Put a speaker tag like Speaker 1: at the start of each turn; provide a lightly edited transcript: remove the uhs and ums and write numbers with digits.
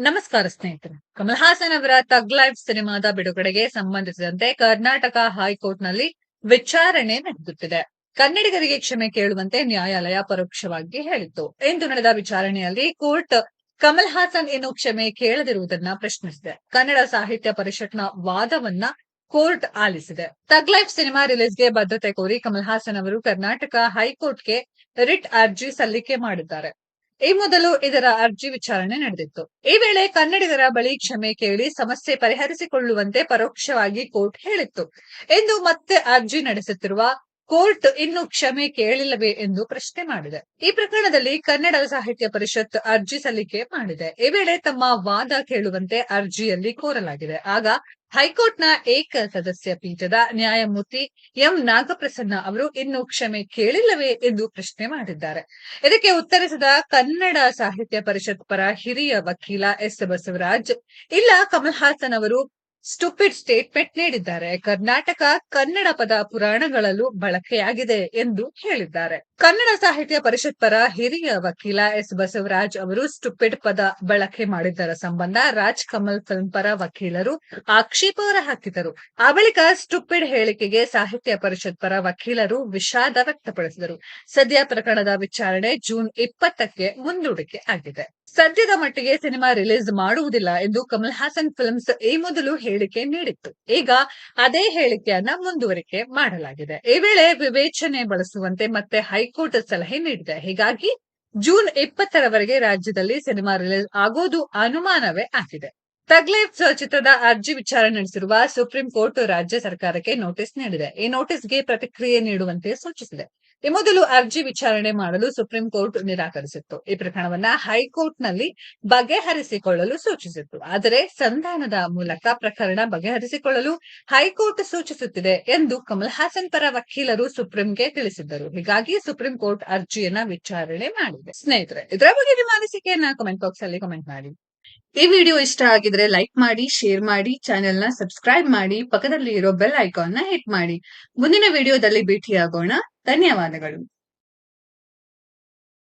Speaker 1: ನಮಸ್ಕಾರ ಸ್ನೇಹಿತರೆ. ಕಮಲ್ ಹಾಸನ್ ಅವರ ತಗ್ ಲೈಫ್ ಸಿನಿಮಾದ ಬಿಡುಗಡೆಗೆ ಸಂಬಂಧಿಸಿದಂತೆ ಕರ್ನಾಟಕ ಹೈಕೋರ್ಟ್ನಲ್ಲಿ ವಿಚಾರಣೆ ನಡೆಯುತ್ತಿದೆ. ಕನ್ನಡಿಗರಿಗೆ ಕ್ಷಮೆ ಕೇಳುವಂತೆ ನ್ಯಾಯಾಲಯ ಪರೋಕ್ಷವಾಗಿ ಹೇಳಿತ್ತು. ಇಂದು ನಡೆದ ವಿಚಾರಣೆಯಲ್ಲಿ ಕೋರ್ಟ್ ಕಮಲ್ ಹಾಸನ್ ಇನ್ನು ಕ್ಷಮೆ ಕೇಳದಿರುವುದನ್ನ ಪ್ರಶ್ನಿಸಿದೆ. ಕನ್ನಡ ಸಾಹಿತ್ಯ ಪರಿಷತ್ನ ವಾದವನ್ನ ಕೋರ್ಟ್ ಆಲಿಸಿದೆ. ತಗ್ ಲೈಫ್ ಸಿನಿಮಾ ರಿಲೀಸ್ಗೆ ಬದ್ಧತೆ ಕೋರಿ ಕಮಲ್ ಹಾಸನ್ ಅವರು ಕರ್ನಾಟಕ ಹೈಕೋರ್ಟ್ಗೆ ರಿಟ್ ಅರ್ಜಿ ಸಲ್ಲಿಕೆ ಮಾಡಿದ್ದಾರೆ. ಈ ಮೊದಲು ಇದರ ಅರ್ಜಿ ವಿಚಾರಣೆ ನಡೆದಿತ್ತು. ಈ ವೇಳೆ ಕನ್ನಡಿಗರ ಬಳಿ ಕ್ಷಮೆ ಕೇಳಿ ಸಮಸ್ಯೆ ಪರಿಹರಿಸಿಕೊಳ್ಳುವಂತೆ ಪರೋಕ್ಷವಾಗಿ ಕೋರ್ಟ್ ಹೇಳಿತ್ತು. ಇಂದು ಮತ್ತೆ ಅರ್ಜಿ ನಡೆಸುತ್ತಿರುವ ಕೋರ್ಟ್ ಇನ್ನು ಕ್ಷಮೆ ಕೇಳಿಲ್ಲವೇ ಎಂದು ಪ್ರಶ್ನೆ ಮಾಡಿದೆ. ಈ ಪ್ರಕರಣದಲ್ಲಿ ಕನ್ನಡ ಸಾಹಿತ್ಯ ಪರಿಷತ್ ಅರ್ಜಿ ಸಲ್ಲಿಕೆ ಮಾಡಿದೆ. ಈ ವೇಳೆ ತಮ್ಮ ವಾದ ಕೇಳುವಂತೆ ಅರ್ಜಿಯಲ್ಲಿ ಕೋರಲಾಗಿದೆ. ಆಗ ಹೈಕೋರ್ಟ್ನ ಏಕ ಸದಸ್ಯ ಪೀಠದ ನ್ಯಾಯಮೂರ್ತಿ ಎಂ ನಾಗಪ್ರಸನ್ನ ಅವರು ಇನ್ನು ಕ್ಷಮೆ ಕೇಳಿಲ್ಲವೇ ಎಂದು ಪ್ರಶ್ನೆ ಮಾಡಿದ್ದಾರೆ. ಇದಕ್ಕೆ ಉತ್ತರಿಸಿದ ಕನ್ನಡ ಸಾಹಿತ್ಯ ಪರಿಷತ್ ಪರ ಹಿರಿಯ ವಕೀಲ ಎಸ್ ಬಸವರಾಜ್, ಇಲ್ಲ, ಕಮಲ್ ಹಾಸನ್ ಅವರು ಸ್ಟುಪಿಡ್ ಸ್ಟೇಟ್ಮೆಂಟ್ ನೀಡಿದ್ದಾರೆ. ಕರ್ನಾಟಕ ಕನ್ನಡ ಪದ ಪುರಾಣಗಳಲ್ಲೂ ಬಳಕೆಯಾಗಿದೆ ಎಂದು ಹೇಳಿದ್ದಾರೆ. ಕನ್ನಡ ಸಾಹಿತ್ಯ ಪರಿಷತ್ ಪರ ಹಿರಿಯ ವಕೀಲ ಎಸ್ ಬಸವರಾಜ್ ಅವರು ಸ್ಟುಪಿಡ್ ಪದ ಬಳಕೆ ಮಾಡಿದ್ದರ ಸಂಬಂಧ ರಾಜ್ ಕಮಲ್ ಫಿಲ್ಮ್ ಪರ ವಕೀಲರು ಆಕ್ಷೇಪ ಹೊರಹಾಕಿದರು. ಆ ಬಳಿಕ ಸ್ಟುಪಿಡ್ ಹೇಳಿಕೆಗೆ ಸಾಹಿತ್ಯ ಪರಿಷತ್ ಪರ ವಕೀಲರು ವಿಷಾದ ವ್ಯಕ್ತಪಡಿಸಿದರು. ಸದ್ಯ ಪ್ರಕರಣದ ವಿಚಾರಣೆ ಜೂನ್ 20ಕ್ಕೆ ಮುಂದೂಡಿಕೆ ಆಗಿದೆ. ಸದ್ಯದ ಮಟ್ಟಿಗೆ ಸಿನಿಮಾ ರಿಲೀಸ್ ಮಾಡುವುದಿಲ್ಲ ಎಂದು ಕಮಲ್ ಹಾಸನ್ ಫಿಲ್ಮ್ಸ್ ಈ ಮೊದಲು ಹೇಳಿಕೆ ನೀಡಿತ್ತು. ಈಗ ಅದೇ ಹೇಳಿಕೆಯನ್ನ ಮುಂದುವರಿಕೆ ಮಾಡಲಾಗಿದೆ. ಈ ವೇಳೆ ವಿವೇಚನೆ ಬಳಸುವಂತೆ ಮತ್ತೆ ಹೈಕೋರ್ಟ್ ಸಲಹೆ ನೀಡಿದೆ. ಹೀಗಾಗಿ ಜೂನ್ 20ರವರೆಗೆ ರಾಜ್ಯದಲ್ಲಿ ಸಿನಿಮಾ ರಿಲೀಸ್ ಆಗೋದು ಅನುಮಾನವೇ ಆಗಿದೆ. ತಗ್ ಲೈಫ್ ಚಿತ್ರದ ಅರ್ಜಿ ವಿಚಾರಣೆ ನಡೆಸಿರುವ ಸುಪ್ರೀಂ ಕೋರ್ಟ್ ರಾಜ್ಯ ಸರ್ಕಾರಕ್ಕೆ ನೋಟಿಸ್ ನೀಡಿದೆ. ಈ ನೋಟಿಸ್ಗೆ ಪ್ರತಿಕ್ರಿಯೆ ನೀಡುವಂತೆ ಸೂಚಿಸಿದೆ. ಈ ಮೊದಲು ಅರ್ಜಿ ವಿಚಾರಣೆ ಮಾಡಲು ಸುಪ್ರೀಂ ಕೋರ್ಟ್ ನಿರಾಕರಿಸಿತ್ತು. ಈ ಪ್ರಕರಣವನ್ನ ಹೈಕೋರ್ಟ್ನಲ್ಲಿ ಬಗೆಹರಿಸಿಕೊಳ್ಳಲು ಸೂಚಿಸಿತ್ತು. ಆದರೆ ಸಂಧಾನದ ಮೂಲಕ ಪ್ರಕರಣ ಬಗೆಹರಿಸಿಕೊಳ್ಳಲು ಹೈಕೋರ್ಟ್ ಸೂಚಿಸುತ್ತಿದೆ ಎಂದು ಕಮಲ್ ಹಾಸನ್ ಪರ ವಕೀಲರು ಸುಪ್ರೀಂಗೆ ತಿಳಿಸಿದ್ದರು. ಹೀಗಾಗಿ ಸುಪ್ರೀಂ ಕೋರ್ಟ್ ಅರ್ಜಿಯನ್ನ ವಿಚಾರಣೆ ಮಾಡಿದೆ. ಸ್ನೇಹಿತರೆ, ಇದರ ಬಗ್ಗೆ ನಿಮ್ಮ ಅನಿಸಿಕೆಯನ್ನ ಕಮೆಂಟ್ ಬಾಕ್ಸ್ ಅಲ್ಲಿ ಕಮೆಂಟ್ ಮಾಡಿ. ಈ ವಿಡಿಯೋ ಇಷ್ಟ ಆಗಿದ್ರೆ ಲೈಕ್ ಮಾಡಿ, ಶೇರ್ ಮಾಡಿ, ಚಾನೆಲ್ ನ ಸಬ್ಸ್ಕ್ರೈಬ್ ಮಾಡಿ, ಪಕ್ಕದಲ್ಲಿ ಇರೋ ಬೆಲ್ ಐಕಾನ್ ನ ಹಿಟ್ ಮಾಡಿ. ಮುಂದಿನ ವಿಡಿಯೋದಲ್ಲಿ ಭೇಟಿಯಾಗೋಣ. ಧನ್ಯವಾದಗಳು.